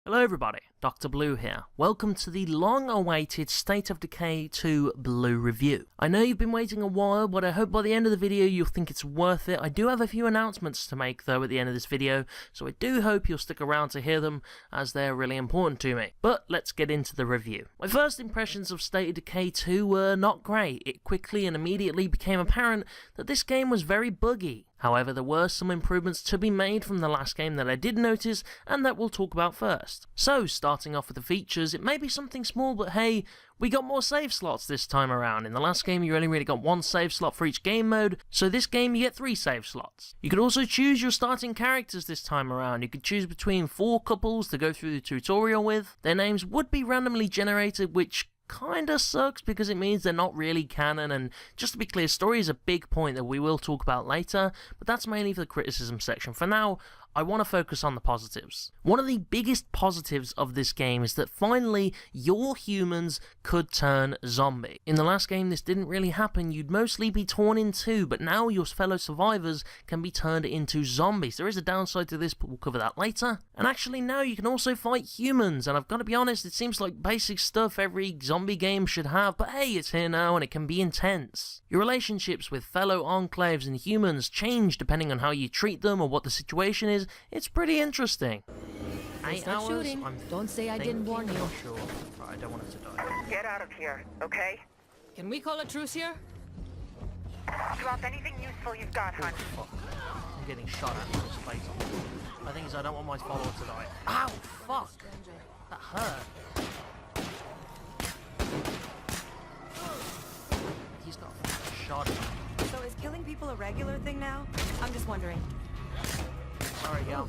Hello everybody, Dr. Blue here. Welcome to the long-awaited State of Decay 2 Blue review. I know you've been waiting a while, but I hope by the end of the video you'll think it's worth it. I do have a few announcements to make though at the end of this video, so I do hope you'll stick around to hear them, as they're really important to me. But let's get into the review. My first impressions of State of Decay 2 were not great. It quickly and immediately became apparent that this game was very buggy. However, there were some improvements to be made from the last game that I did notice, and that we'll talk about first. So, starting off with the features, it may be something small, but hey, we got more save slots this time around. In the last game, you only really got one save slot for each game mode, so this game you get 3 save slots. You could also choose your starting characters this time around. You could choose between 4 couples to go through the tutorial with. Their names would be randomly generated, which kinda sucks because it means they're not really canon, and just to be clear, story is a big point that we will talk about later, but that's mainly for the criticism section. For now, I want to focus on the positives. One of the biggest positives of this game is that finally your humans could turn zombie. In the last game this didn't really happen, you'd mostly be torn in two, but now your fellow survivors can be turned into zombies. There is a downside to this, but we'll cover that later. And actually now you can also fight humans, and I've got to be honest, it seems like basic stuff every zombie game should have, but hey, it's here now and it can be intense. Your relationships with fellow enclaves and humans change depending on how you treat them or what the situation is. It's pretty interesting. 8 Stop hours? shooting. Don't say I didn't warn you. Sure. Right, I don't want it to die. Get out of here, okay? Can we call a truce here? Drop anything useful you've got, hon. Fuck. I'm getting shot at from space. The thing is, I don't want my follower to die. Ow! Fuck! That hurt. He's got a shot at me. So is killing people a regular thing now? I'm just wondering. Sorry, gal.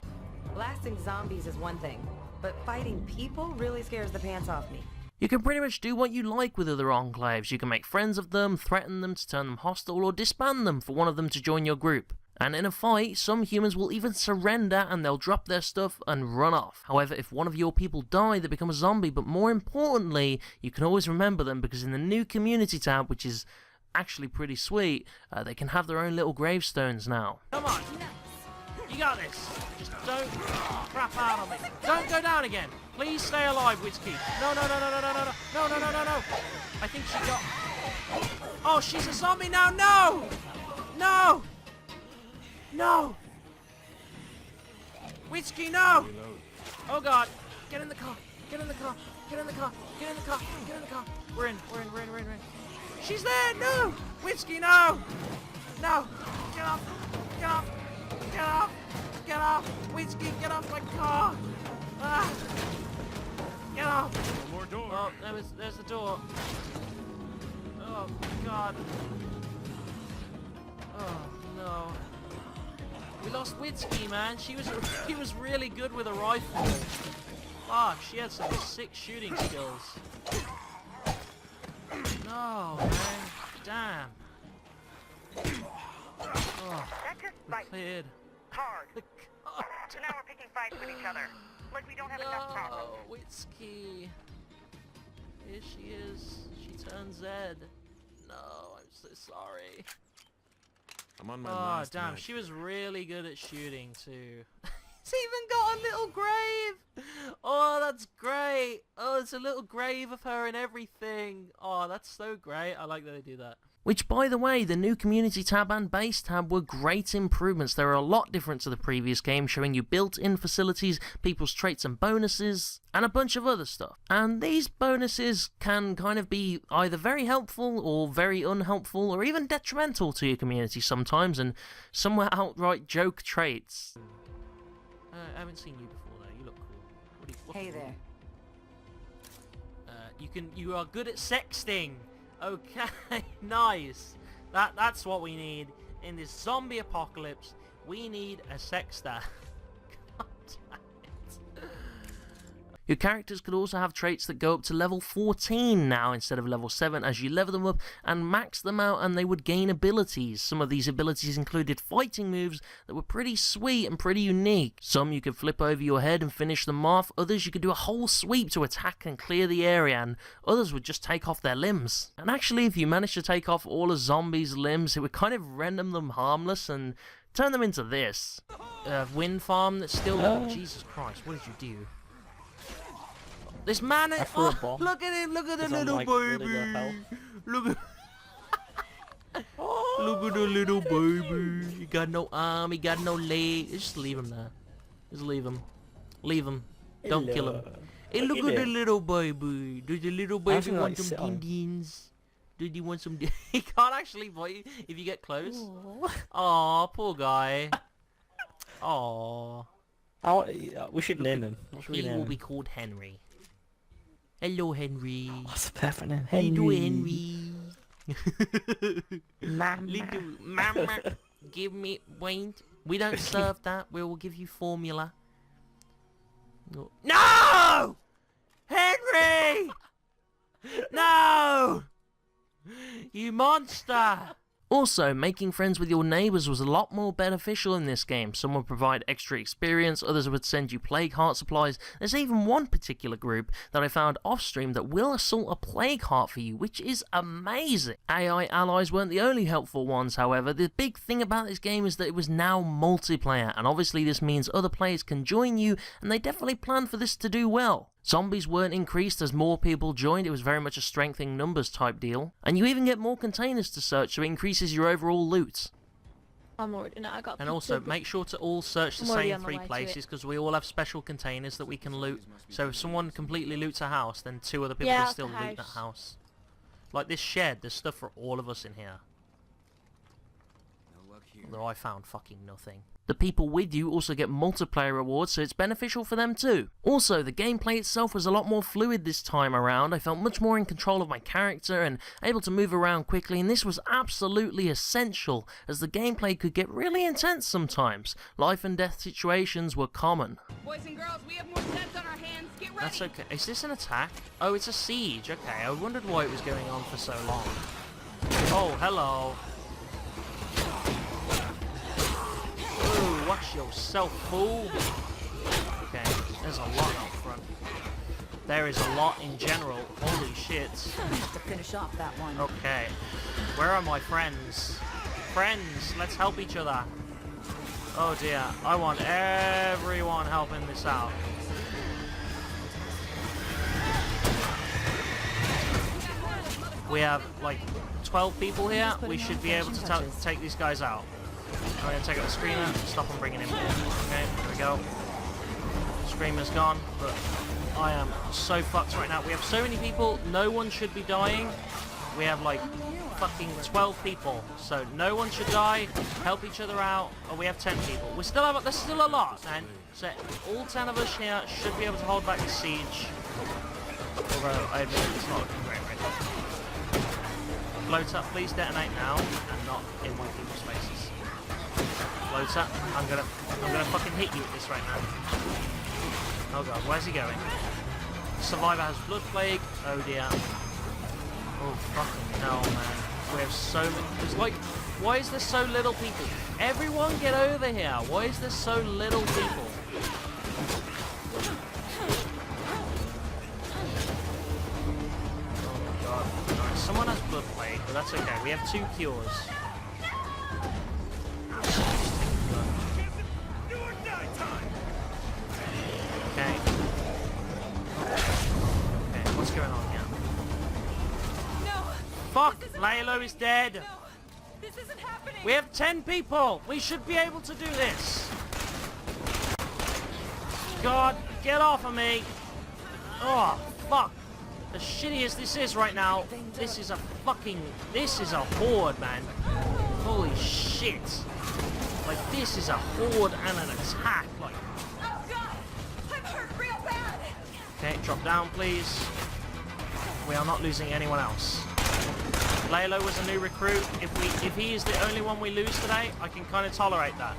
Blasting zombies is one thing, but fighting people really scares the pants off me. You can pretty much do what you like with other enclaves. You can make friends of them, threaten them to turn them hostile, or disband them for one of them to join your group. And in a fight, some humans will even surrender and they'll drop their stuff and run off. However, if one of your people die, they become a zombie, but more importantly, you can always remember them because in the new community tab, which is actually pretty sweet, they can have their own little gravestones now. Come on! You got this. Just don't crap out on me. Don't go down again. Please stay alive, Whiskey. No, no, no, no, no, no, no, no, no, no, no, no. I think she got... Oh, she's a zombie now. No! No! No! Whiskey, no! Oh, God. Get in the car. Get in the car. Get in the car. Get in the car. Get in the car. We're in. She's there. No! Whiskey, no! No! Get off. Get off. Get off! Get off! Whiskey, get off my car! Ah! Get off! One more door. Oh, there's the door. Oh, God. Oh, no. We lost Whiskey, man. She was really good with a rifle. Fuck, she had some sick shooting skills. No, man. Damn. Oh, That just we bites cleared. hard. The car. So now we're picking fights with each other. Like we don't have enough problems. No, Whiskey. Here she is. She turned Zed. No, I'm so sorry. I'm on my Oh, last damn. match. She was really good at shooting, too. It's even got a little grave. Oh, that's great. Oh, it's a little grave of her and everything. Oh, that's so great. I like that they do that. Which, by the way, the new community tab and base tab were great improvements. They are a lot different to the previous game, showing you built-in facilities, people's traits and bonuses, and a bunch of other stuff. And these bonuses can kind of be either very helpful or very unhelpful or even detrimental to your community sometimes, and some were outright joke traits. I haven't seen you before though. You look cool. What's Hey cool? there. You are good at sexting. Okay, nice. That's what we need in this zombie apocalypse. We need a sexter. God damn it. Your characters could also have traits that go up to level 14 now instead of level 7 as you level them up and max them out, and they would gain abilities. Some of these abilities included fighting moves that were pretty sweet and pretty unique. Some you could flip over your head and finish them off, others you could do a whole sweep to attack and clear the area, and others would just take off their limbs. And actually, if you managed to take off all a zombie's limbs, it would kind of render them harmless and turn them into this. Wind farm that's still... Jesus Christ, what did you do? This man is... threw a bomb. Look at him, look at the 'Cause I'm, little like, really baby. low health. Look at... Look at the little baby. He got no arm, he got no leg. Just leave him there. Just leave him. Leave him. Don't kill him. Hey, look at the little baby. Does the little baby think I want like sit some on. din-dins? Did he want some din? He can't actually bite you if you get close. Aw, poor guy. Aw. We should name him. What should we He name will him? be called Henry. Hello, Henry. What's the perfect name? Hello, Henry. Mama. Little mama, give me wait. We don't serve that. We will give you formula. No, Henry. No, you monster. Also, making friends with your neighbours was a lot more beneficial in this game. Some would provide extra experience, others would send you plague heart supplies. There's even one particular group that I found off-stream that will assault a plague heart for you, which is amazing. AI allies weren't the only helpful ones, however. The big thing about this game is that it was now multiplayer, and obviously this means other players can join you, and they definitely planned for this to do well. Zombies weren't increased as more people joined, it was very much a strengthening numbers type deal. And you even get more containers to search, so it increases your overall loot. I'm already no, I got. And also, make sure to all search the I'm already same on my 3 way to places, because we all have special containers that we can loot. So if someone completely loots a house, then 2 other people Yeah, can still the loot that house. house. Like this shed, there's stuff for all of us in here. Although I found fucking nothing. The people with you also get multiplayer rewards, so it's beneficial for them too. Also, the gameplay itself was a lot more fluid this time around. I felt much more in control of my character and able to move around quickly, and this was absolutely essential, as the gameplay could get really intense sometimes. Life and death situations were common. Boys and girls, we have more deaths on our hands. Get ready. That's okay. Is this an attack? Oh, it's a siege. Okay, I wondered why it was going on for so long. Oh, hello. Ooh, watch yourself, fool. Okay, there's a lot up front. There is a lot in general. Holy shit. To finish off that one. Okay. Where are my friends? Friends, let's help each other. Oh dear, I want everyone helping this out. We have like 12 people here. We should be able to take these guys out. I'm going to take out the screamer and stop them bringing him in. Okay, there we go. Screamer's gone, but I am so fucked right now. We have so many people, no one should be dying. We have like fucking 12 people, so no one should die. Help each other out. Oh, we have 10 people. We still have, there's still a lot, man. So all 10 of us here should be able to hold back the siege. Although I admit it's not looking great right now. Float up, please detonate now, and not in my people's faces. Float up. I'm gonna fucking hit you with this right now. Oh god, where's he going? Survivor has blood plague. Oh dear. Oh fucking hell, man. We have so many. There's like, why is there so little people? Everyone get over here. Why is there so little people? Oh my god. Alright, someone has blood plague, but that's okay. We have 2 cures. Okay. Okay, what's going on here? No, Fuck! Laylo is dead! no, this isn't happening. We have 10 people! We should be able to do this! God, get off of me! Oh, fuck! As shitty as this is right now, this is a horde, man. Holy shit! Like, this is a horde and an attack, like... Oh god, I'm hurt real bad. Okay, drop down, please. We are not losing anyone else. Laylo was a new recruit. If he is the only one we lose today, I can kind of tolerate that.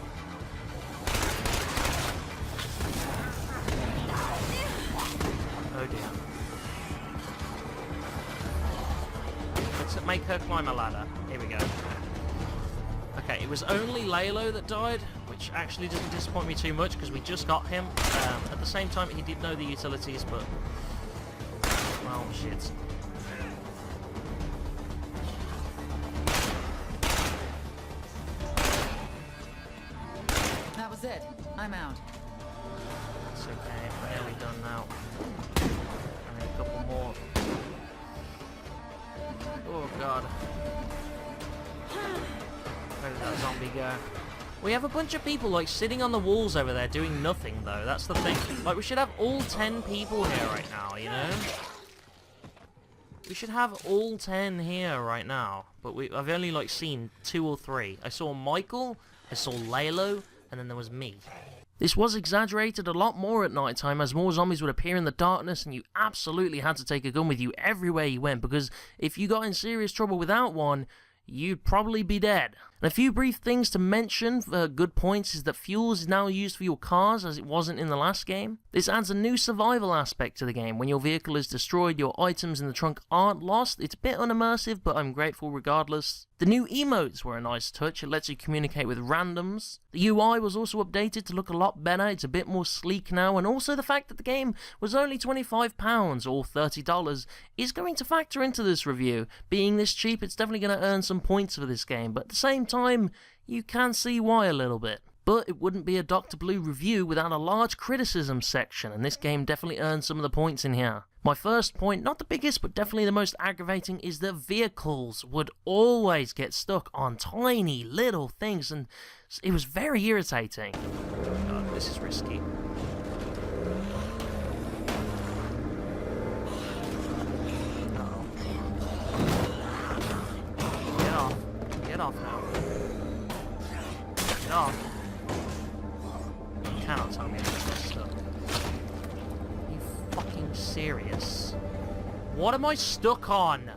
Oh dear. Let's make her climb a ladder. Here we go. Okay, it was only Laylo that died, which actually doesn't disappoint me too much because we just got him. At the same time, he did know the utilities, but... well, shit. That was it. I'm out. It's okay, we're nearly done now. go. We have a bunch of people, like, sitting on the walls over there doing nothing, though. That's the thing. Like, we should have all 10 people here right now, you know? We should have all 10 here right now. But I've only, like, seen 2 or 3. I saw Michael, I saw Lalo, and then there was me. This was exaggerated a lot more at night time, as more zombies would appear in the darkness, and you absolutely had to take a gun with you everywhere you went, because if you got in serious trouble without one, you'd probably be dead. And a few brief things to mention for good points is that fuel is now used for your cars as it wasn't in the last game. This adds a new survival aspect to the game. When your vehicle is destroyed, your items in the trunk aren't lost. It's a bit unimmersive, but I'm grateful regardless. The new emotes were a nice touch. It lets you communicate with randoms. The UI was also updated to look a lot better. It's a bit more sleek now, and also the fact that the game was only £25 or $30 is going to factor into this review. Being this cheap, it's definitely going to earn some points for this game, but at the same time, you can see why a little bit. But it wouldn't be a Dr. Blue review without a large criticism section, and this game definitely earns some of the points in here. My first point, not the biggest, but definitely the most aggravating, is that vehicles would always get stuck on tiny little things, and it was very irritating. God, this is risky. Uh-oh. Get off. Get off now. Get off. You cannot tell me I'm stuck. Are you fucking serious? What am I stuck on?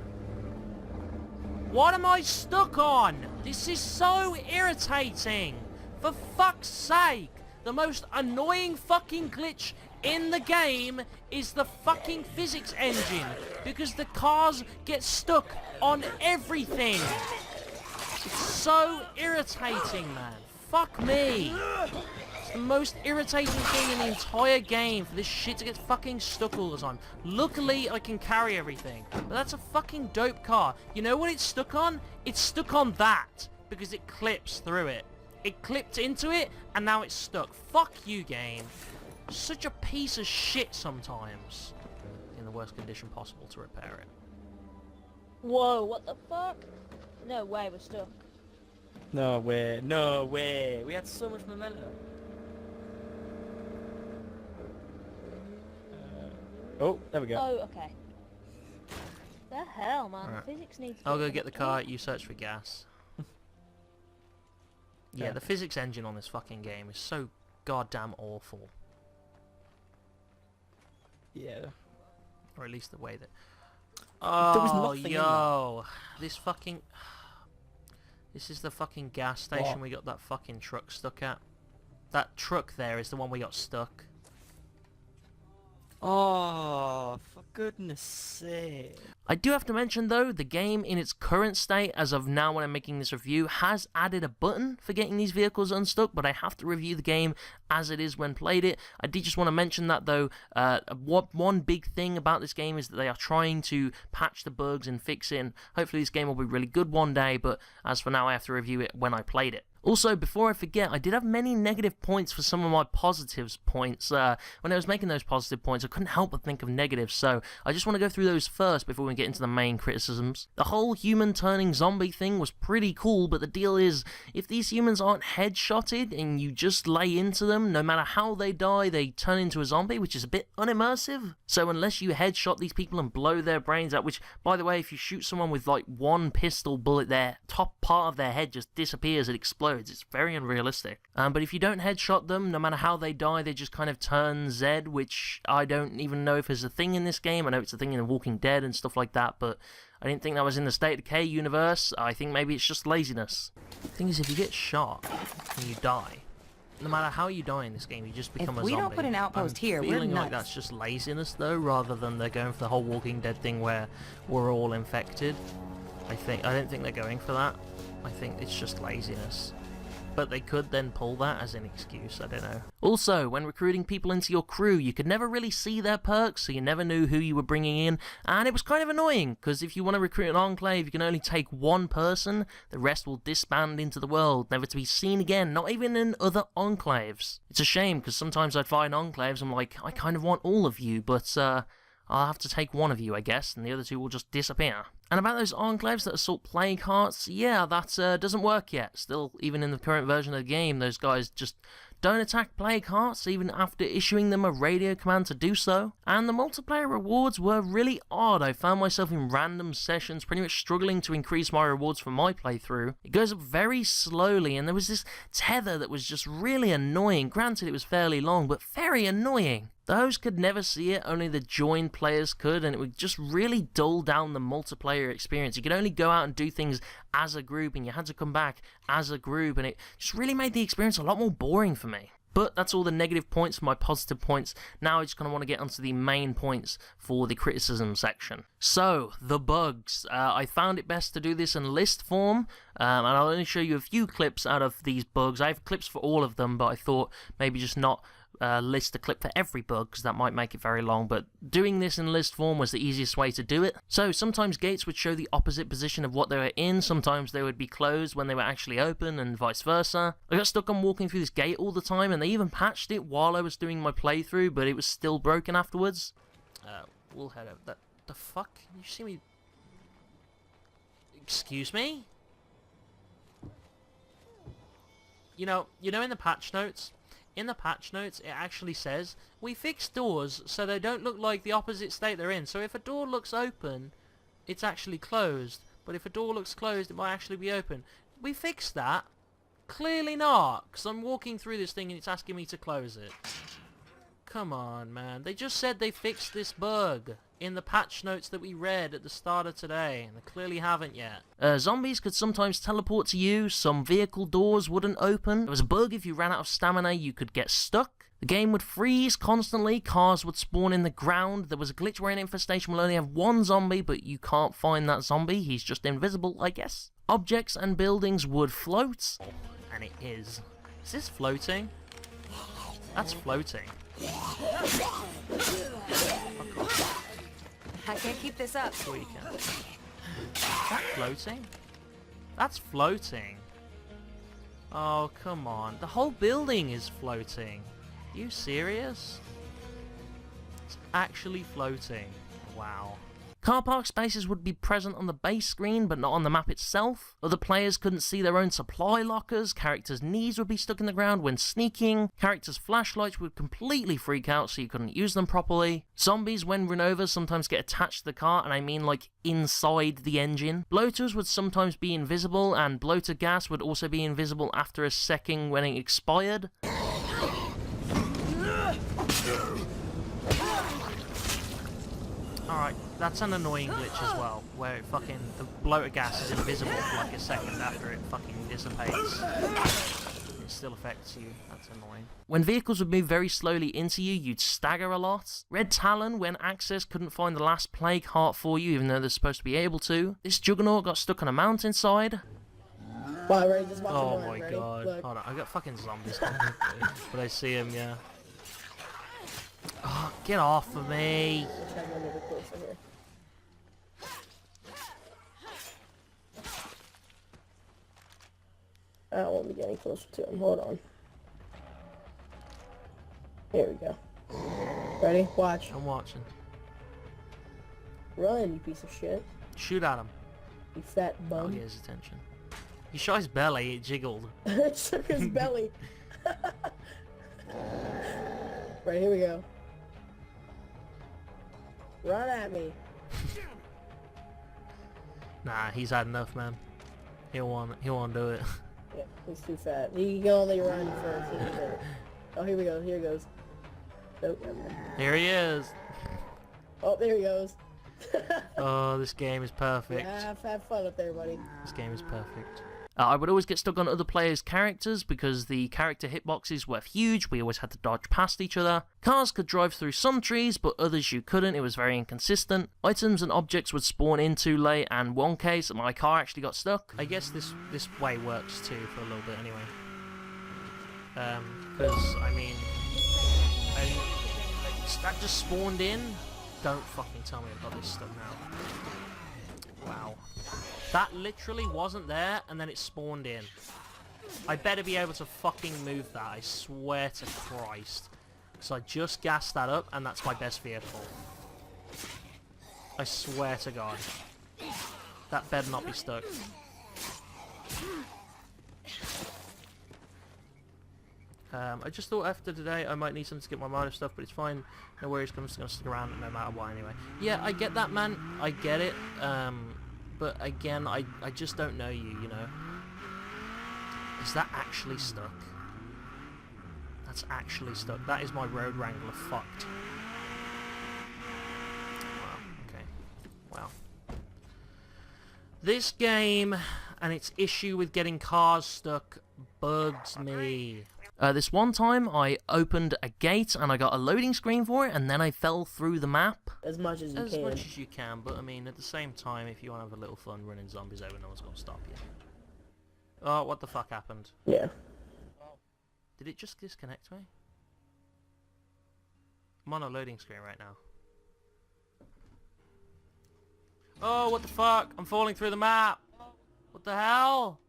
What am I stuck on? This is so irritating. For fuck's sake. The most annoying fucking glitch in the game is the fucking physics engine. Because the cars get stuck on everything. It's so irritating, man. Fuck me. It's the most irritating thing in the entire game for this shit to get fucking stuck all the time. Luckily, I can carry everything. But that's a fucking dope car. You know what it's stuck on? It's stuck on that. Because it clips through it. It clipped into it, and now it's stuck. Fuck you, game. Such a piece of shit sometimes. In the worst condition possible to repair it. Whoa, what the fuck? No way, we're stuck. No way, no way. We had so much momentum. Oh, there we go. Oh, okay. The hell, man. Right. Physics needs to I'll be go get the fucking car, key. you search for gas. Yeah, Okay. the physics engine on this fucking game is so goddamn awful. Yeah. Or at least the way that... There was Oh, nothing in yo! This fucking... This is the fucking gas station What? we got that fucking truck stuck at. That truck there is the one we got stuck. Oh, for goodness sake. I do have to mention though, the game in its current state, as of now when I'm making this review, has added a button for getting these vehicles unstuck, but I have to review the game as it is when played it. I did just want to mention that though, one big thing about this game is that they are trying to patch the bugs and fix it, and hopefully this game will be really good one day, but as for now I have to review it when I played it. Also, before I forget, I did have many negative points for some of my positives points. When I was making those positive points, I couldn't help but think of negatives, so I just want to go through those first before we get into the main criticisms. The whole human turning zombie thing was pretty cool, but the deal is, if these humans aren't headshotted and you just lay into them, no matter how they die, they turn into a zombie, which is a bit unimmersive. So unless you headshot these people and blow their brains out, which, by the way, if you shoot someone with like one pistol bullet, their top part of their head just disappears, it explodes. It's very unrealistic. But if you don't headshot them, no matter how they die, they just kind of turn Zed, which I don't even know if there's a thing in this game. I know it's a thing in The Walking Dead and stuff like that, but I didn't think that was in the State of Decay universe. I think maybe it's just laziness. The thing is, if you get shot and you die, no matter how you die in this game, you just become a zombie. we don't put an outpost here, we're feeling like nuts. that's just laziness, though, rather than they're going for the whole Walking Dead thing where we're all infected. I don't think they're going for that. I think it's just laziness. But they could then pull that as an excuse, I don't know. Also, when recruiting people into your crew, you could never really see their perks, so you never knew who you were bringing in, and it was kind of annoying, because if you want to recruit an enclave, you can only take one person, the rest will disband into the world, never to be seen again, not even in other enclaves. It's a shame, because sometimes I'd find enclaves, I'm like, I kind of want all of you, but I'll have to take one of you, I guess, and the other two will just disappear. And about those enclaves that assault plague hearts, yeah, that doesn't work yet. Still, even in the current version of the game, those guys just don't attack plague hearts even after issuing them a radio command to do so. And the multiplayer rewards were really odd. I found myself in random sessions pretty much struggling to increase my rewards for my playthrough. It goes up very slowly, and there was this tether that was just really annoying. Granted, it was fairly long, but very annoying. The host could never see it, only the joined players could, and it would just really dull down the multiplayer experience. You could only go out and do things as a group, and you had to come back as a group, and it just really made the experience a lot more boring for me. But that's all the negative points for my positive points. Now I just kind of want to get onto the main points for the criticism section. So, the bugs. I found it best to do this in list form, and I'll only show you a few clips out of these bugs. I have clips for all of them, but I thought maybe just not list a clip for every bug, because that might make it very long, but doing this in list form was the easiest way to do it. So sometimes gates would show the opposite position of what they were in, sometimes they would be closed when they were actually open, and vice versa. I got stuck on walking through this gate all the time, and they even patched it while I was doing my playthrough, but it was still broken afterwards. We'll head over. That the fuck? You see me? Excuse me? You know in the patch notes? In the patch notes, it actually says, we fixed doors so they don't look like the opposite state they're in. So if a door looks open, it's actually closed. But if a door looks closed, it might actually be open. We fixed that? Clearly not, because I'm walking through this thing and it's asking me to close it. Come on, man. They just said they fixed this bug in the patch notes that we read at the start of today, and they clearly haven't yet. Zombies could sometimes teleport to you, some vehicle doors wouldn't open, there was a bug if you ran out of stamina you could get stuck, the game would freeze constantly, cars would spawn in the ground, there was a glitch where an infestation will only have one zombie, but you can't find that zombie, he's just invisible, I guess. Objects and buildings would float, and it is. Is this floating? That's floating. I can't keep this up. Sure you can. Is that floating? That's floating. Oh, come on. The whole building is floating. Are you serious? It's actually floating. Wow. Car park spaces would be present on the base screen, but not on the map itself. Other players couldn't see their own supply lockers. Characters' knees would be stuck in the ground when sneaking. Characters' flashlights would completely freak out, so you couldn't use them properly. Zombies, when run over, sometimes get attached to the car, and I mean like inside the engine. Bloaters would sometimes be invisible, and bloater gas would also be invisible after a second when it expired. Alright, that's an annoying glitch as well, where it fucking, the bloater gas is invisible for like a second after it fucking dissipates. It still affects you, that's annoying. When vehicles would move very slowly into you, you'd stagger a lot. Red Talon, when Access couldn't find the last plague heart for you, even though they're supposed to be able to. This Juggernaut got stuck on a mountainside. Wow, ready? Just watch Oh him my run. god, Look. hold on, I got fucking zombies coming, but I see him, yeah. Oh, get off of me! Try to go a little bit closer here. I don't want to be getting closer to him. Hold on. Here we go. Ready? Watch. I'm watching. Run, you piece of shit. Shoot at him. You fat I'll bum. get his attention. He shot his belly, it jiggled. It shook his belly. Right, here we go. Run at me. Nah, he's had enough, man. He'll want do it. Yeah, he's too fat. He can only run for a minute. Oh, here we go. Here he goes. Nope, never mind. Here he is. Oh, there he goes. Oh, this game is perfect. Yeah, have fun up there, buddy. This game is perfect. I would always get stuck on other players' characters because the character hitboxes were huge. We always had to dodge past each other. Cars could drive through some trees, but others you couldn't. It was very inconsistent. Items and objects would spawn in too late, and one case, my car actually got stuck. I guess this way works too for a little bit anyway. Because, I mean, that just spawned in. Don't fucking tell me I've got this stuck now. Wow. That literally wasn't there, and then it spawned in. I better be able to fucking move that, I swear to Christ. Because I just gassed that up, and that's my best vehicle. I swear to God. That better not be stuck. I just thought after today I might need something to get my minor stuff, but it's fine. No worries, I'm just going to stick around no matter what anyway. Yeah, I get that, man. I get it. But again, I just don't know you know. Is that actually stuck? That's actually stuck. That is my road wrangler fucked. Wow, okay. Wow. This game and its issue with getting cars stuck bugs me. This one time I opened a gate and I got a loading screen for it, and then I fell through the map. As much as you can. As much as you can, but I mean, at the same time, if you want to have a little fun running zombies over, no one's going to stop you. Oh, what the fuck happened? Yeah. Did it just disconnect me? I'm on a loading screen right now. Oh, what the fuck? I'm falling through the map. What the hell?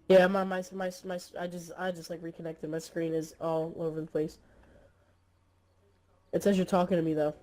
Yeah, I just like reconnected. My screen is all over the place. It says you're talking to me though.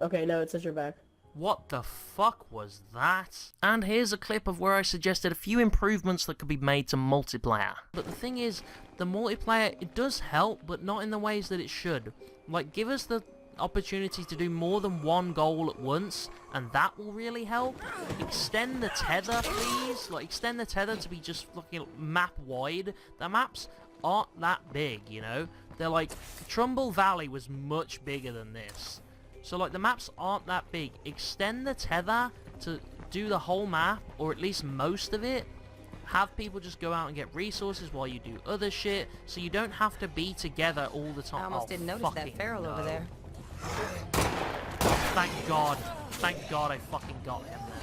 Okay, no, it says you're back. What the fuck was that? And here's a clip of where I suggested a few improvements that could be made to multiplayer. But the thing is, the multiplayer, it does help, but not in the ways that it should. Like, give us the opportunity to do more than one goal at once, and that will really help. Extend the tether, please. Like, extend the tether to be just fucking map wide. The maps aren't that big, you know? They're like, Trumbull Valley was much bigger than this. So, like, the maps aren't that big. Extend the tether to do the whole map, or at least most of it. Have people just go out and get resources while you do other shit, so you don't have to be together all the time. I almost didn't notice that feral over there. Thank God. Thank God I fucking got him there.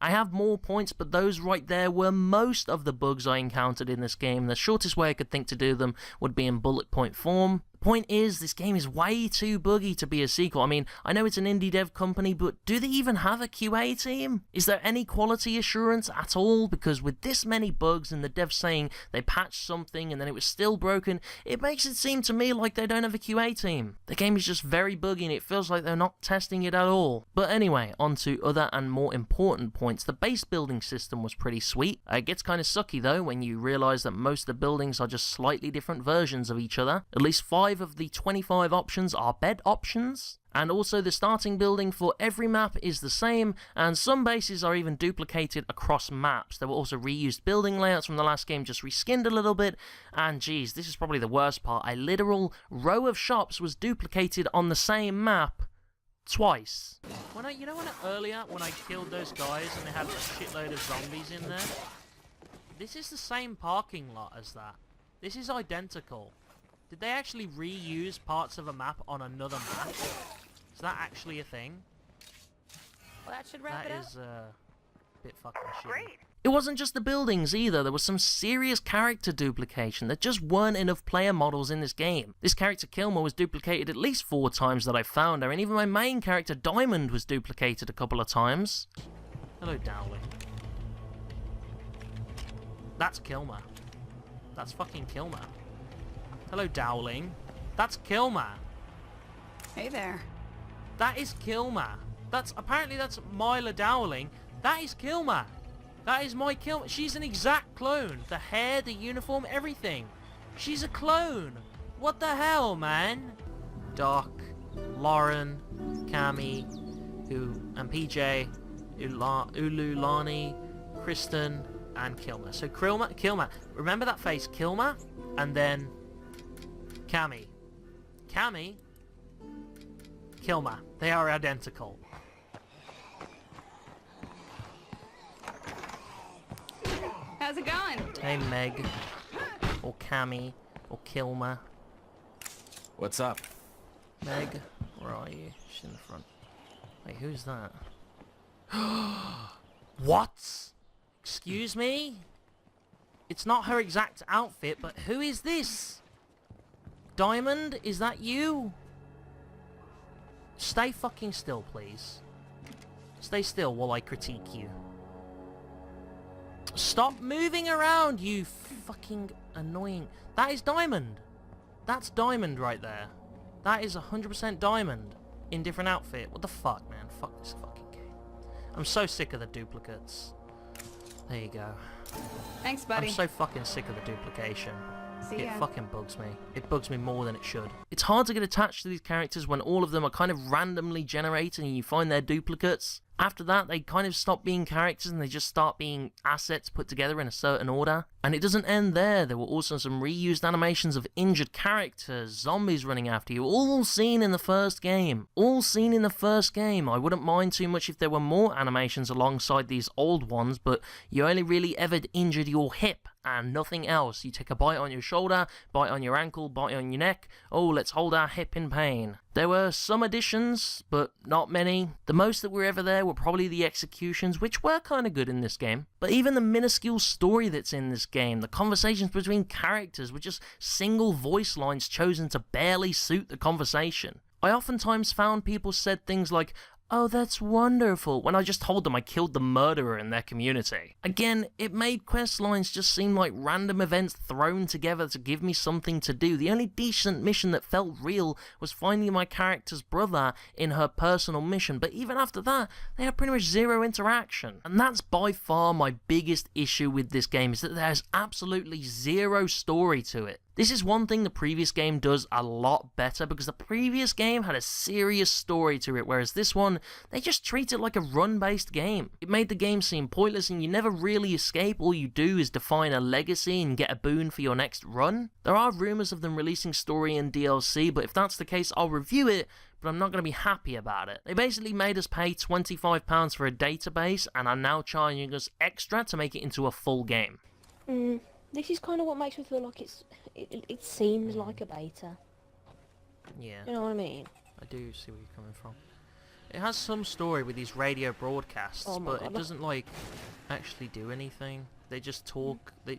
I have more points, but those right there were most of the bugs I encountered in this game. The shortest way I could think to do them would be in bullet point form. The point is, this game is way too buggy to be a sequel. I mean, I know it's an indie dev company, but do they even have a QA team? Is there any quality assurance at all? Because with this many bugs and the devs saying they patched something and then it was still broken, it makes it seem to me like they don't have a QA team. The game is just very buggy and it feels like they're not testing it at all. But anyway, on to other and more important points. The base building system was pretty sweet. It gets kind of sucky though when you realise that most of the buildings are just slightly different versions of each other. At least 5 of the 25 options are bed options. And also the starting building for every map is the same, and some bases are even duplicated across maps. There were also reused building layouts from the last game, just reskinned a little bit, and geez, this is probably the worst part. A literal row of shops was duplicated on the same map twice. When earlier when I killed those guys and they had a shitload of zombies in there, this is the same parking lot as that. This is identical. Did they actually reuse parts of a map on another map? Is that actually a thing? Well, that should wrap it up. That is a bit fucking shitty. Great. It wasn't just the buildings either, there was some serious character duplication. There just weren't enough player models in this game. This character Kilmer was duplicated at least 4 times that I found her, and even my main character Diamond was duplicated a couple of times. Hello, Dowling. That's Kilmer. That's fucking Kilmer. Hello, Dowling. That's Kilmer. Hey there. That is Kilmer. Apparently that's Myla Dowling. That is Kilmer. That is my Kilmer. She's an exact clone. The hair, the uniform, everything. She's a clone. What the hell, man? Doc, Lauren, Cammy, and PJ, Ululani, Kristen, and Kilmer. So Kilmer. Remember that face, Kilmer, and then Cammy. Cammy, Kilmer. They are identical. How's it going? Hey, Meg. Or Cammy. Or Kilmer. What's up? Meg, where are you? She's in the front. Wait, who's that? What? Excuse me? It's not her exact outfit, but who is this? Diamond, is that you? Stay fucking still, please. Stay still while I critique you. Stop moving around, you fucking annoying... That is Diamond. That's Diamond right there. That is 100% Diamond. In different outfit. What the fuck, man? Fuck this fucking game. I'm so sick of the duplicates. There you go. Thanks, buddy. I'm so fucking sick of the duplication. See It ya. fucking bugs me. It bugs me more than it should. It's hard to get attached to these characters when all of them are kind of randomly generated and you find their duplicates. After that, they kind of stop being characters and they just start being assets put together in a certain order. And it doesn't end there. There were also some reused animations of injured characters, zombies running after you, all seen in the first game. All seen in the first game. I wouldn't mind too much if there were more animations alongside these old ones, but you only really ever injured your hip and nothing else. You take a bite on your shoulder, bite on your ankle, bite on your neck. Oh, let's hold our hip in pain. There were some additions, but not many. The most that were ever there were probably the executions, which were kind of good in this game. But even the minuscule story that's in this game, the conversations between characters were just single voice lines chosen to barely suit the conversation. I oftentimes found people said things like, "Oh, that's wonderful," when I just told them I killed the murderer in their community. Again, it made quest lines just seem like random events thrown together to give me something to do. The only decent mission that felt real was finding my character's brother in her personal mission, but even after that, they had pretty much zero interaction. And that's by far my biggest issue with this game, is that there's absolutely zero story to it. This is one thing the previous game does a lot better, because the previous game had a serious story to it, whereas this one, they just treat it like a run-based game. It made the game seem pointless and you never really escape. All you do is define a legacy and get a boon for your next run. There are rumours of them releasing story and DLC, but if that's the case, I'll review it, but I'm not going to be happy about it. They basically made us pay £25 for a database and are now charging us extra to make it into a full game. This is kind of what makes me feel like it seems like a beta. Yeah. You know what I mean? I do see where you're coming from. It has some story with these radio broadcasts, Oh my but God. it doesn't like actually do anything. They just talk. They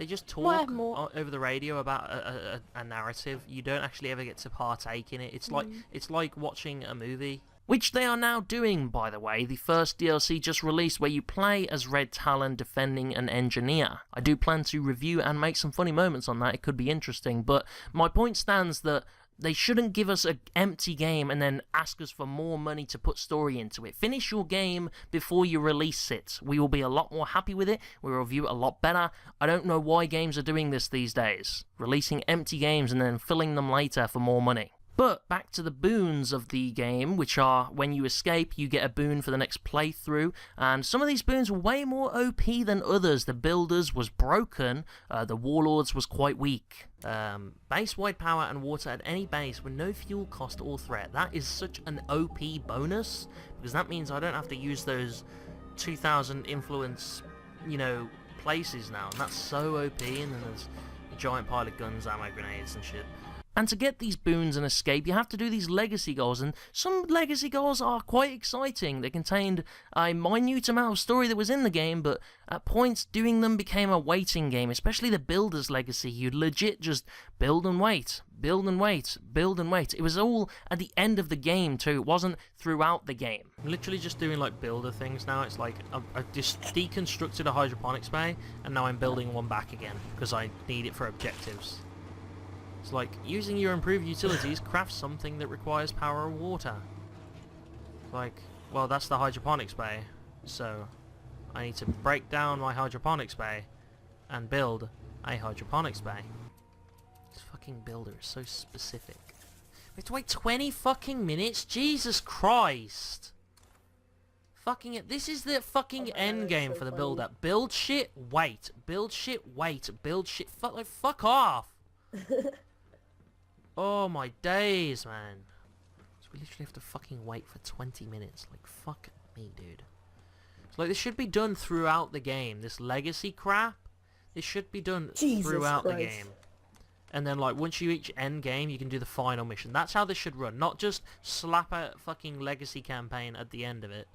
just talk more. over the radio about a narrative. You don't actually ever get to partake in it. It's like watching a movie. Which they are now doing, by the way. The first DLC just released where you play as Red Talon defending an engineer. I do plan to review and make some funny moments on that. It could be interesting, but my point stands that they shouldn't give us an empty game and then ask us for more money to put story into it. Finish your game before you release it. We will be a lot more happy with it. We will review it a lot better. I don't know why games are doing this these days. Releasing empty games and then filling them later for more money. But back to the boons of the game, which are when you escape, you get a boon for the next playthrough. And some of these boons were way more OP than others. The Builders was broken. The Warlords was quite weak. Base-wide power and water at any base with no fuel cost or threat. That is such an OP bonus, because that means I don't have to use those 2000 influence, places now. And that's so OP. And then there's a giant pile of guns, ammo, grenades and shit. And to get these boons and escape, you have to do these legacy goals, and some legacy goals are quite exciting. They contained a minute amount of story that was in the game, but at points doing them became a waiting game, especially the Builder's legacy. You'd legit just build and wait, build and wait, build and wait. It was all at the end of the game too, it wasn't throughout the game. I'm literally just doing like builder things now. It's like I've just deconstructed a hydroponics bay, and now I'm building one back again, because I need it for objectives. It's like, using your improved utilities, craft something that requires power or water. Like, well, that's the hydroponics bay, so I need to break down my hydroponics bay and build a hydroponics bay. This fucking builder is so specific. We have to wait 20 fucking minutes? Jesus Christ! Fucking it. This is the fucking end game for the builder. Build shit, wait. Build shit, wait. Build shit, fuck off! Oh my days, man. So we literally have to fucking wait for 20 minutes. Like, fuck me, dude. It's like, this should be done throughout the game. This legacy crap, this should be done throughout the game. And then, like, once you reach end game, you can do the final mission. That's how this should run. Not just slap a fucking legacy campaign at the end of it.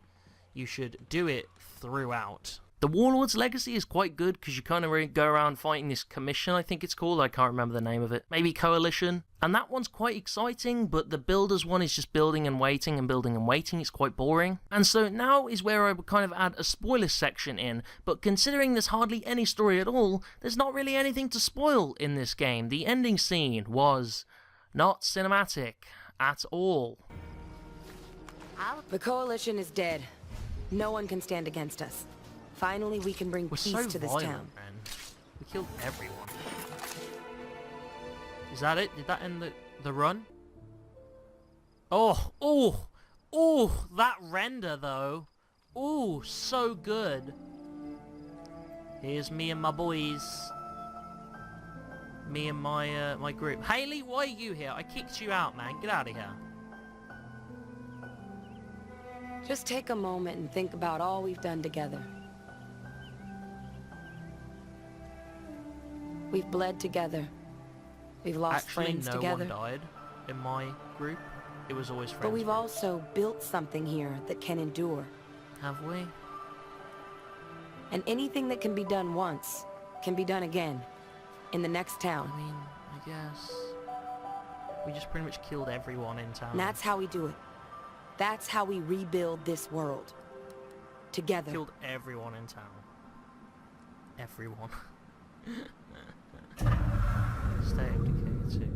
You should do it throughout. The Warlord's Legacy is quite good, because you kind of go around fighting this commission, I think it's called. I can't remember the name of it. Maybe Coalition. And that one's quite exciting, but the Builders one is just building and waiting and building and waiting. It's quite boring. And so now is where I would kind of add a spoiler section in, but considering there's hardly any story at all, there's not really anything to spoil in this game. The ending scene was not cinematic at all. The Coalition is dead. No one can stand against us. Finally, we can bring We're peace so to this violent, town. man. We killed everyone. Is that it? Did that end the run? Oh, oh, oh, that render though. Oh, so good. Here's me and my boys. Me and my my group. Haley, why are you here? I kicked you out, man. Get out of here. Just take a moment and think about all we've done together. We've bled together. We've lost Actually, friends no together. one died in my group. It was always friends. But we've group. also built something here that can endure. Have we? And anything that can be done once can be done again in the next town. I mean, I guess we just pretty much killed everyone in town. And that's how we do it. That's how we rebuild this world. Together. Killed everyone in town. Everyone. State of Decay 2.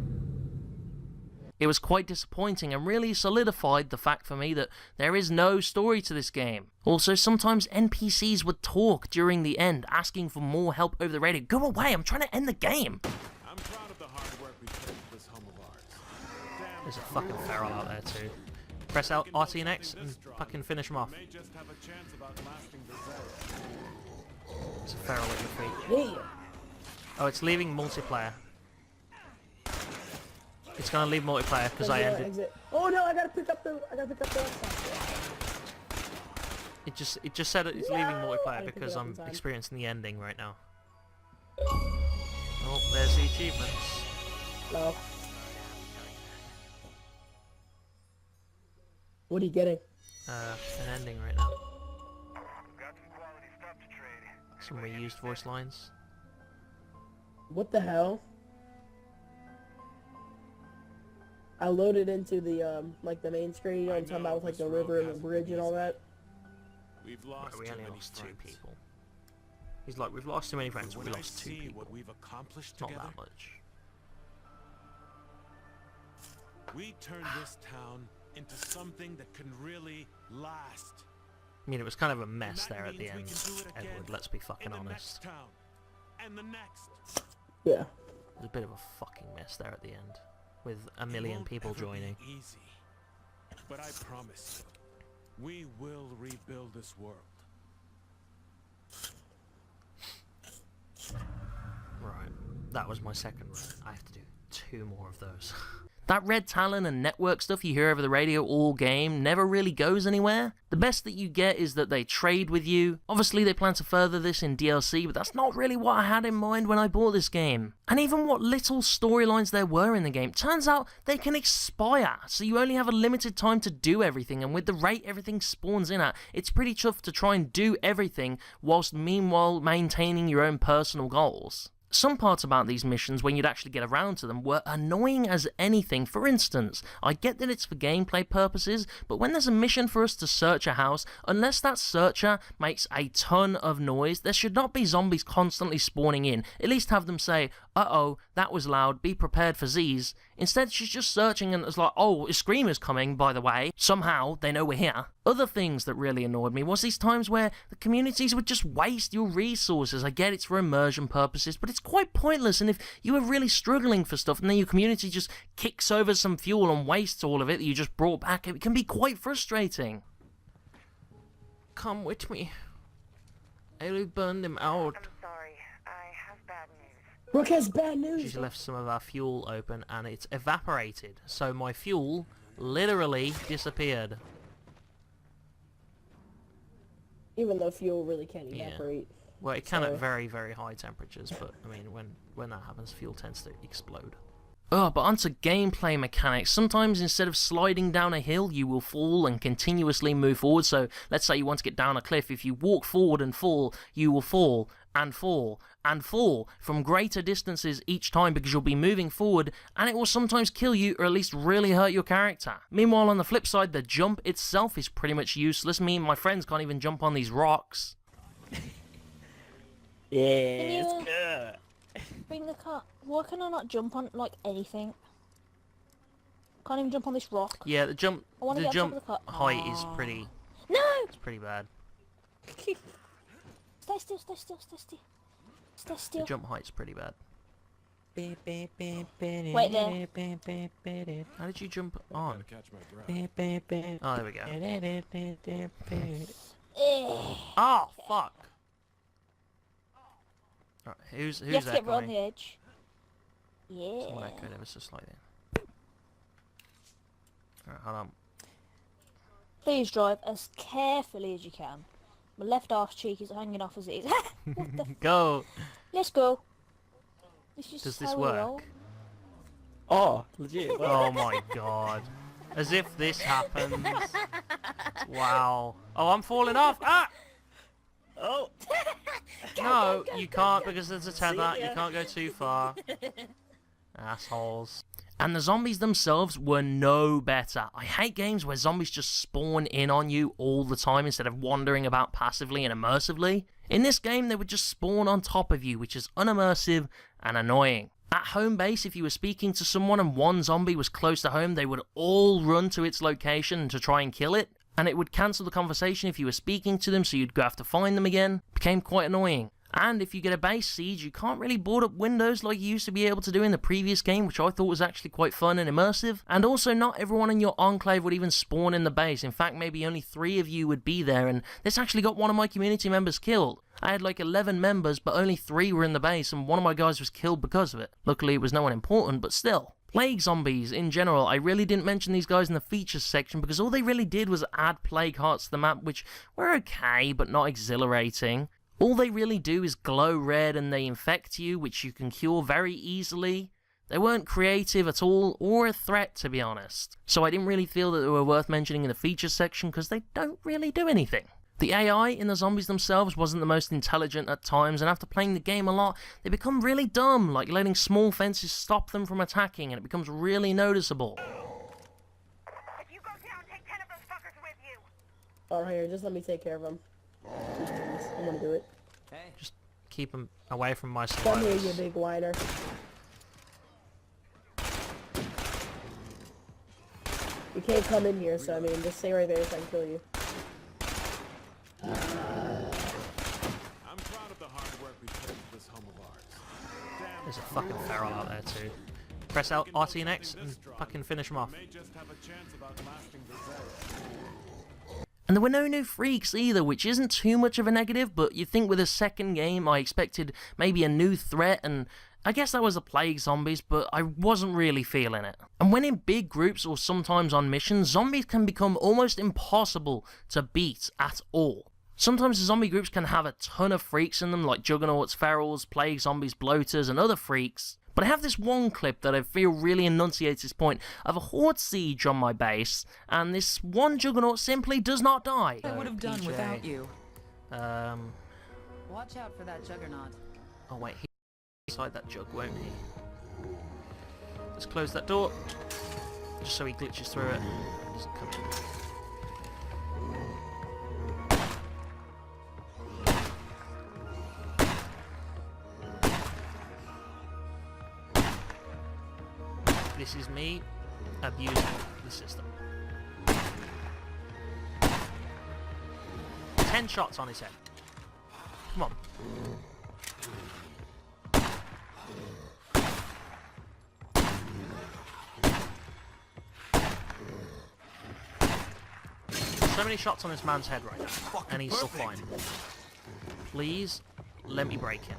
It was quite disappointing and really solidified the fact for me that there is no story to this game. Also, sometimes NPCs would talk during the end, asking for more help over the radio. Go away, I'm trying to end the game. I'm proud of the hard work we put into this home of ours. Damn, There's a fucking feral out there too. Press out RT and X and fucking finish him off. may just have a chance of outlasting the Zed. There's a feral at your feet. Yeah. Oh, it's leaving multiplayer. It's gonna leave multiplayer because I ended. Exit. Oh no! I gotta pick up the laptop. It just said it's leaving No! I multiplayer didn't pick because it up in I'm time. experiencing the ending right now. Oh, there's the achievements. No. What are you getting? An ending right now. Got some quality stuff to trade. Some reused voice lines. What the hell? I loaded into the like the main screen. You know what I'm talking about with like the river and the bridge and all that. We've Right, lost we too only many lost 2 friends. people. He's like, we've lost too many friends. When We I lost 2 see people. what we've accomplished Not together, that much. we turned this town into something that can really last. I mean, it was kind of a mess And that there at the means we end, can do it again Edward. Let's be fucking in the honest. next town, and the next. Yeah. There's a bit of a fucking mess there at the end, with a It million won't people ever be joining. Easy, but I promise you, we will rebuild this world. Right, that was my second run. I have to do 2 more of those. That red talent and network stuff you hear over the radio all game never really goes anywhere. The best that you get is that they trade with you. Obviously they plan to further this in DLC, but that's not really what I had in mind when I bought this game. And even what little storylines there were in the game, turns out they can expire, so you only have a limited time to do everything, and with the rate everything spawns in at, it's pretty tough to try and do everything whilst meanwhile maintaining your own personal goals. Some parts about these missions, when you'd actually get around to them, were annoying as anything. For instance, I get that it's for gameplay purposes, but when there's a mission for us to search a house, unless that searcher makes a ton of noise, there should not be zombies constantly spawning in. At least have them say, uh-oh, that was loud, be prepared for Z's. Instead, she's just searching and it's like, oh, a screamer's coming, by the way. Somehow, they know we're here. Other things that really annoyed me was these times where the communities would just waste your resources. I get it's for immersion purposes, but it's quite pointless, and if you were really struggling for stuff and then your community just kicks over some fuel and wastes all of it that you just brought back, it can be quite frustrating. Come with me. I will burn them out. I'm sorry. I have bad news. Brooke has bad news. She's left some of our fuel open and it's evaporated, so my fuel literally disappeared. Even though fuel really can't Yeah. evaporate. Well, it can So- at very, very high temperatures, but I mean, when that happens, fuel tends to explode. Oh, but onto gameplay mechanics. Sometimes instead of sliding down a hill, you will fall and continuously move forward. So let's say you want to get down a cliff. If you walk forward and fall, you will fall and fall and fall from greater distances each time because you'll be moving forward, and it will sometimes kill you or at least really hurt your character. Meanwhile, on the flip side, the jump itself is pretty much useless. Me and my friends can't even jump on these rocks. Yeah, Can it's you- good. Bring the car. Why can I not jump on like anything? Can't even jump on this rock. Yeah, the jump I wanna the get on jump top of the car. height is pretty No! it's pretty bad. Stay still, stay still, stay still. Stay The still. jump height's pretty bad. Wait there. How did you jump on? Gotta catch my breath. Oh, there we go. Eh. Oh, fuck. Alright, who's You have to get right on echoing? the edge. Yeah. Someone echoed ever so slightly. Alright, hold on. Please drive as carefully as you can. My left arse cheek is hanging off as it is. What the f- Go! Let's go. This is Does how this we work? roll. Oh, legit. Oh my god. As if this happens. Wow. Oh, I'm falling off! Ah! Oh. No, you can't because there's a tether. See ya. You can't go too far. Assholes. And the zombies themselves were no better. I hate games where zombies just spawn in on you all the time instead of wandering about passively and immersively. In this game, they would just spawn on top of you, which is unimmersive and annoying. At home base, if you were speaking to someone and one zombie was close to home, they would all run to its location to try and kill it. And it would cancel the conversation if you were speaking to them, so you'd have to find them again. It became quite annoying. And if you get a base siege, you can't really board up windows like you used to be able to do in the previous game, which I thought was actually quite fun and immersive. And also, not everyone in your enclave would even spawn in the base. In fact, maybe only 3 of you would be there, and this actually got one of my community members killed. I had like 11 members, but only 3 were in the base, and one of my guys was killed because of it. Luckily, it was no one important, but still. Plague zombies, in general, I really didn't mention these guys in the features section because all they really did was add plague hearts to the map, which were okay, but not exhilarating. All they really do is glow red and they infect you, which you can cure very easily. They weren't creative at all, or a threat, to be honest. So I didn't really feel that they were worth mentioning in the features section because they don't really do anything. The AI in the zombies themselves wasn't the most intelligent at times, and after playing the game a lot, they become really dumb, like letting small fences stop them from attacking, and it becomes really noticeable. If you go down, take 10 of those fuckers with you. Oh, here, just let me take care of them. I'm gonna do it. Just keep them away from my Come here, survivors. you big whiner. You can't come in here, so I mean, just stay right there so I can kill you. I'm proud of the hard work we put into this home of ours. Damn, There's a fucking feral out there too. Press out RT next and fucking finish them off. may just have a chance of outlasting the Zed. And there were no new freaks either, which isn't too much of a negative, but you'd think with a second game I expected maybe a new threat, and I guess that was the plague zombies, but I wasn't really feeling it. And when in big groups or sometimes on missions, zombies can become almost impossible to beat at all. Sometimes the zombie groups can have a ton of freaks in them, like juggernauts, ferals, plague zombies, bloaters, and other freaks. But I have this one clip that I feel really enunciates this point of a horde siege on my base, and this one juggernaut simply does not die. I would have done PJ. without you. Watch out for that juggernaut. Oh wait, he'll inside that jug, won't he? Let's close that door, just so he glitches through it and doesn't come in. This is me abusing the system. 10 shots on his head. Come on. So many shots on this man's head right now, and he's still fine. Please, let me break him.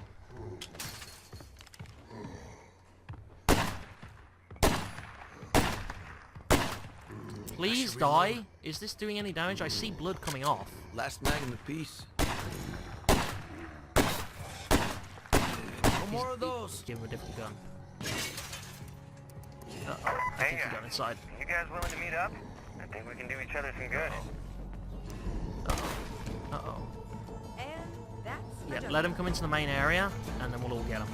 Please die. Is this doing any damage? I see blood coming off. Last mag in the piece. No more of those. Give him a different gun. Uh-oh, I think he got inside. You guys willing to meet up? I think we can do each other some good. Uh-oh. And that's Yeah, let him come into the main area, and then we'll all get him.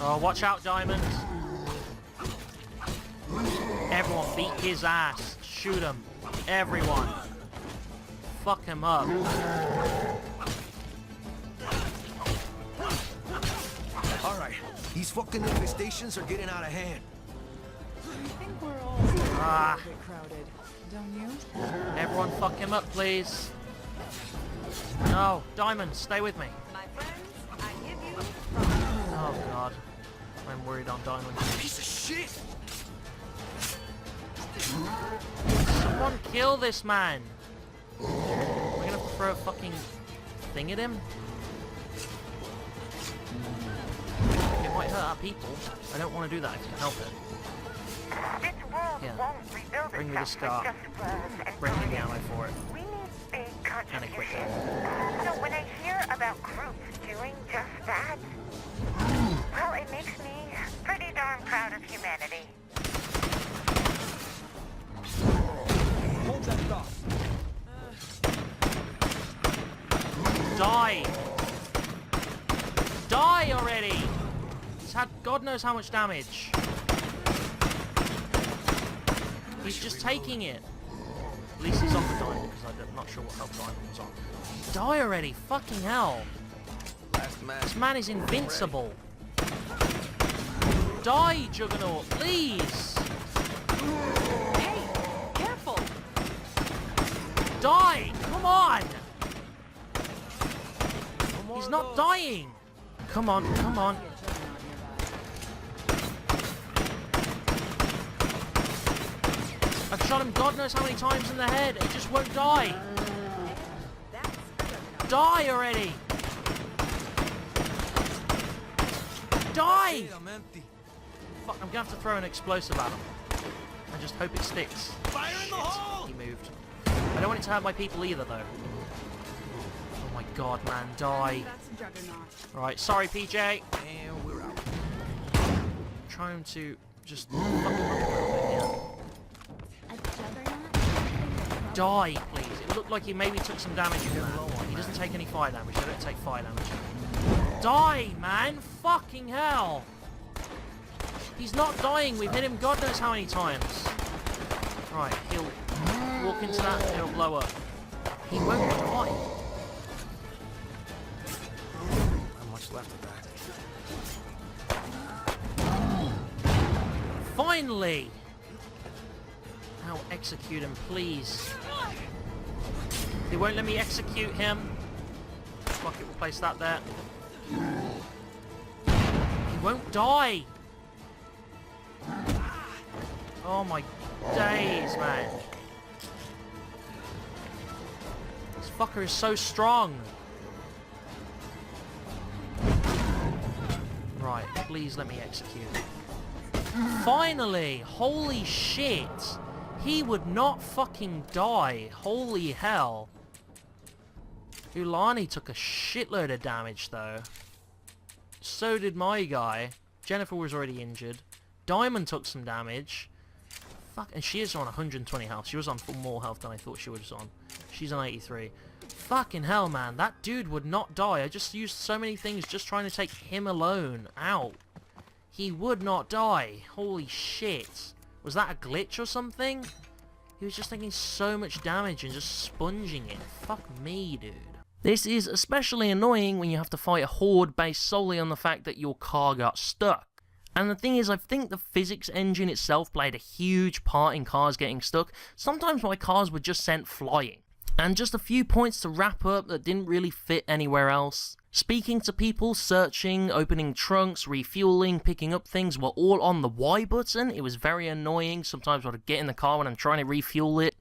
Oh, watch out, Diamond! Everyone, beat his ass. Shoot him. Everyone. Fuck him up. Alright, these fucking infestations are getting out of hand. I think we're all Ah. a bit crowded, don't you? Everyone fuck him up, please. No, Diamond, stay with me. My friends, I give you... Oh god. I'm worried on Diamond. Piece of shit! Someone kill this man! We're gonna throw a fucking thing at him? It might hurt our people. I don't want to do that if I can help it. This world Yeah. won't rebuild Bring me the itself scar. with just walls and Bring me the buildings. ammo for it. We need big And equip contributions. it. So when I hear about groups doing just that, well, it makes me pretty darn proud of humanity. Hold that thought. Die! Die already! He's had God knows how much damage. He's just taking it. At least he's on the diamond, because I'm not sure what health diamond was on. Die already! Fucking hell! Last match. This man is invincible. Die, Juggernaut, please! Hey, careful! Die! Come on! No more He's of not those. dying! Come on, come on. I've shot him God knows how many times in the head. He just won't die. Die already! Die! I'm empty. Fuck, I'm gonna have to throw an explosive at him. I just hope it sticks. Fire in the hole! He moved. I don't want it to hurt my people either, though. Oh my god, man, die. That's a juggernaut. Right, sorry, PJ. And we're out. Trying to just fuck him up a little bit here. A juggernaut? Die, please. It looked like he maybe took some damage from that. He doesn't take any fire damage. I don't take fire damage. Die, man! Fucking hell! He's not dying. We've hit him God knows how many times. Right, he'll walk into that and it'll blow up. He won't die. Not much left of that. Finally! Now execute him, please. They won't let me execute him. Fuck it, we'll place that there. He won't die! Oh my days, man. This fucker is so strong. Right, please let me execute. Finally! Holy shit! He would not fucking die. Holy hell. Ulani took a shitload of damage, though. So did my guy. Jennifer was already injured. Diamond took some damage. Fuck, and she is on 120 health. She was on more health than I thought she was on. She's on 83. Fucking hell, man. That dude would not die. I just used so many things just trying to take him alone out. He would not die. Holy shit. Was that a glitch or something? He was just taking so much damage and just sponging it. Fuck me, dude. This is especially annoying when you have to fight a horde based solely on the fact that your car got stuck. And the thing is, I think the physics engine itself played a huge part in cars getting stuck. Sometimes my cars were just sent flying. And just a few points to wrap up that didn't really fit anywhere else. Speaking to people, searching, opening trunks, refueling, picking up things were all on the Y button. It was very annoying. Sometimes I'd get in the car when I'm trying to refuel it.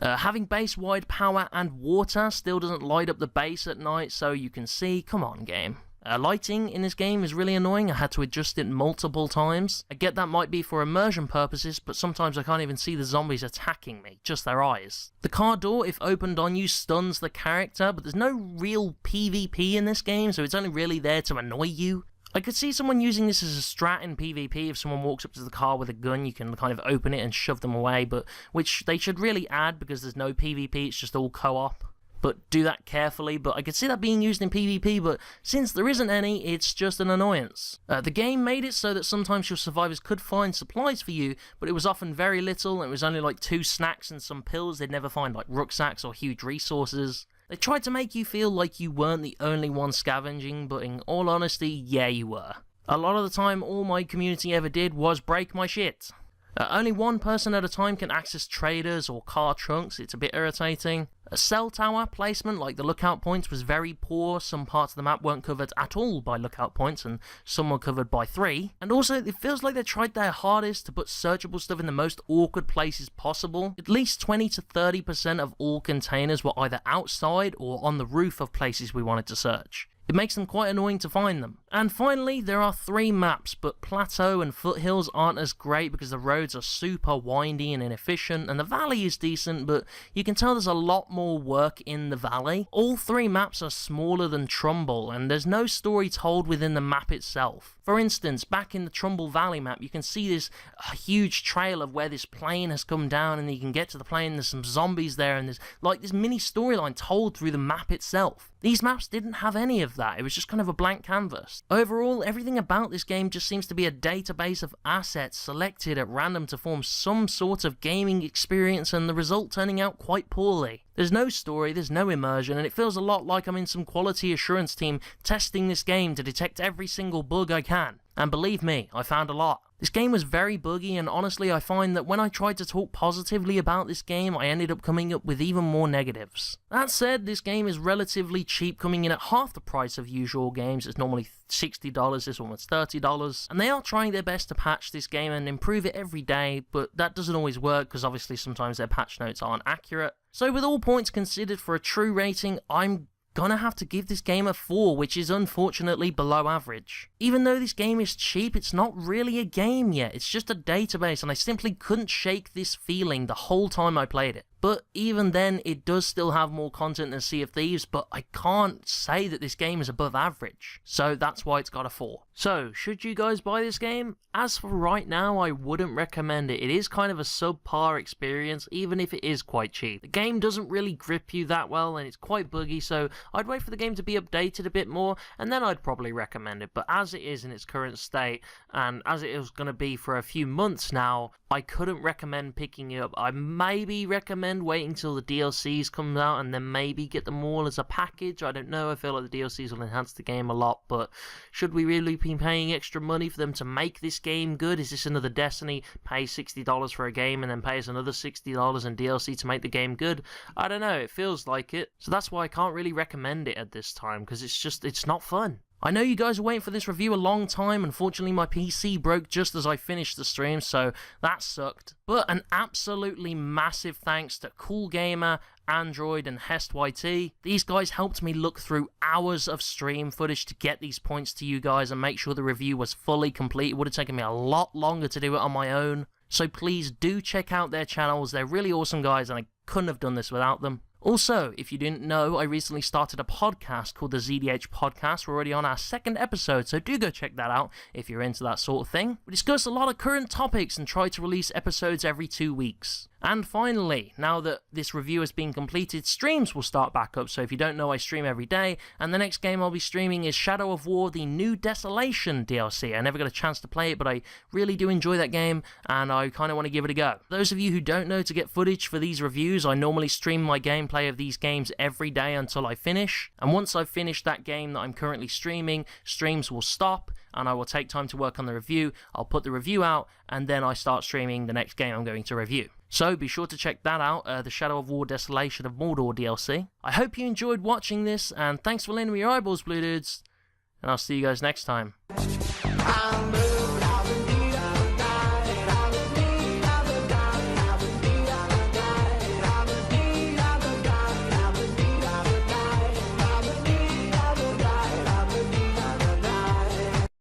Having base-wide power and water still doesn't light up the base at night, so you can see. Come on, game. Lighting in this game is really annoying. I had to adjust it multiple times. I get that might be for immersion purposes, but sometimes I can't even see the zombies attacking me, just their eyes. The car door, if opened on you, stuns the character, but there's no real PvP in this game, so it's only really there to annoy you. I could see someone using this as a strat in PvP. If someone walks up to the car with a gun, you can kind of open it and shove them away, but which they should really add because there's no PvP, it's just all co-op. But do that carefully, but I could see that being used in PvP, but since there isn't any, it's just an annoyance. The game made it so that sometimes your survivors could find supplies for you, but it was often very little, and it was only like 2 snacks and some pills. They'd never find like rucksacks or huge resources. They tried to make you feel like you weren't the only one scavenging, but in all honesty, yeah you were. A lot of the time, all my community ever did was break my shit. Only one person at a time can access traders or car trunks. It's a bit irritating. A cell tower placement, like the lookout points, was very poor. Some parts of the map weren't covered at all by lookout points, and some were covered by 3. And also, it feels like they tried their hardest to put searchable stuff in the most awkward places possible. At least 20 to 30% of all containers were either outside or on the roof of places we wanted to search. It makes them quite annoying to find them. And finally, there are 3 maps, but Plateau and Foothills aren't as great because the roads are super windy and inefficient, and the valley is decent, but you can tell there's a lot more work in the valley. All 3 maps are smaller than Trumbull, and there's no story told within the map itself. For instance, back in the Trumbull Valley map, you can see this huge trail of where this plane has come down, and you can get to the plane, there's some zombies there, and there's like this mini storyline told through the map itself. These maps didn't have any of that, it was just kind of a blank canvas. Overall, everything about this game just seems to be a database of assets selected at random to form some sort of gaming experience, and the result turning out quite poorly. There's no story, there's no immersion, and it feels a lot like I'm in some quality assurance team testing this game to detect every single bug I can. And believe me, I found a lot. This game was very buggy, and honestly I find that when I tried to talk positively about this game, I ended up coming up with even more negatives. That said, this game is relatively cheap, coming in at half the price of usual games. It's normally $60, this one was $30, and they are trying their best to patch this game and improve it every day, but that doesn't always work because obviously sometimes their patch notes aren't accurate. So with all points considered for a true rating, I'm gonna have to give this game a 4, which is unfortunately below average. Even though this game is cheap, it's not really a game yet, it's just a database, and I simply couldn't shake this feeling the whole time I played it. But even then, it does still have more content than Sea of Thieves, but I can't say that this game is above average. So that's why it's got a 4. So, should you guys buy this game? As for right now, I wouldn't recommend it. It is kind of a subpar experience, even if it is quite cheap. The game doesn't really grip you that well, and it's quite buggy, so I'd wait for the game to be updated a bit more, and then I'd probably recommend it. But as it is in its current state, and as it is going to be for a few months now, I couldn't recommend picking it up. I maybe recommend waiting till the DLCs come out and then maybe get them all as a package. I don't know, I feel like the DLCs will enhance the game a lot, but should we really be paying extra money for them to make this game good? Is this another Destiny? Pay $60 for a game and then pay us another $60 in DLC to make the game good? I don't know, it feels like it. So that's why I can't really recommend it at this time, because it's not fun. I know you guys were waiting for this review a long time. Unfortunately, my PC broke just as I finished the stream, so that sucked. But an absolutely massive thanks to Cool Gamer, Android, and HestYT. These guys helped me look through hours of stream footage to get these points to you guys and make sure the review was fully complete. It would have taken me a lot longer to do it on my own. So please do check out their channels. They're really awesome guys, and I couldn't have done this without them. Also, if you didn't know, I recently started a podcast called the ZDH Podcast. We're already on our 2nd episode, so do go check that out if you're into that sort of thing. We discuss a lot of current topics and try to release episodes every 2 weeks. And finally, now that this review has been completed, streams will start back up. So if you don't know, I stream every day, and the next game I'll be streaming is Shadow of War, the New Desolation DLC. I never got a chance to play it, but I really do enjoy that game, and I kind of want to give it a go. Those of you who don't know, to get footage for these reviews, I normally stream my gameplay of these games every day until I finish. And once I've finished that game that I'm currently streaming, streams will stop, and I will take time to work on the review. I'll put the review out, and then I start streaming the next game I'm going to review. So be sure to check that out, the Shadow of War Desolation of Mordor DLC. I hope you enjoyed watching this, and thanks for lending me your eyeballs, Blue Dudes, and I'll see you guys next time.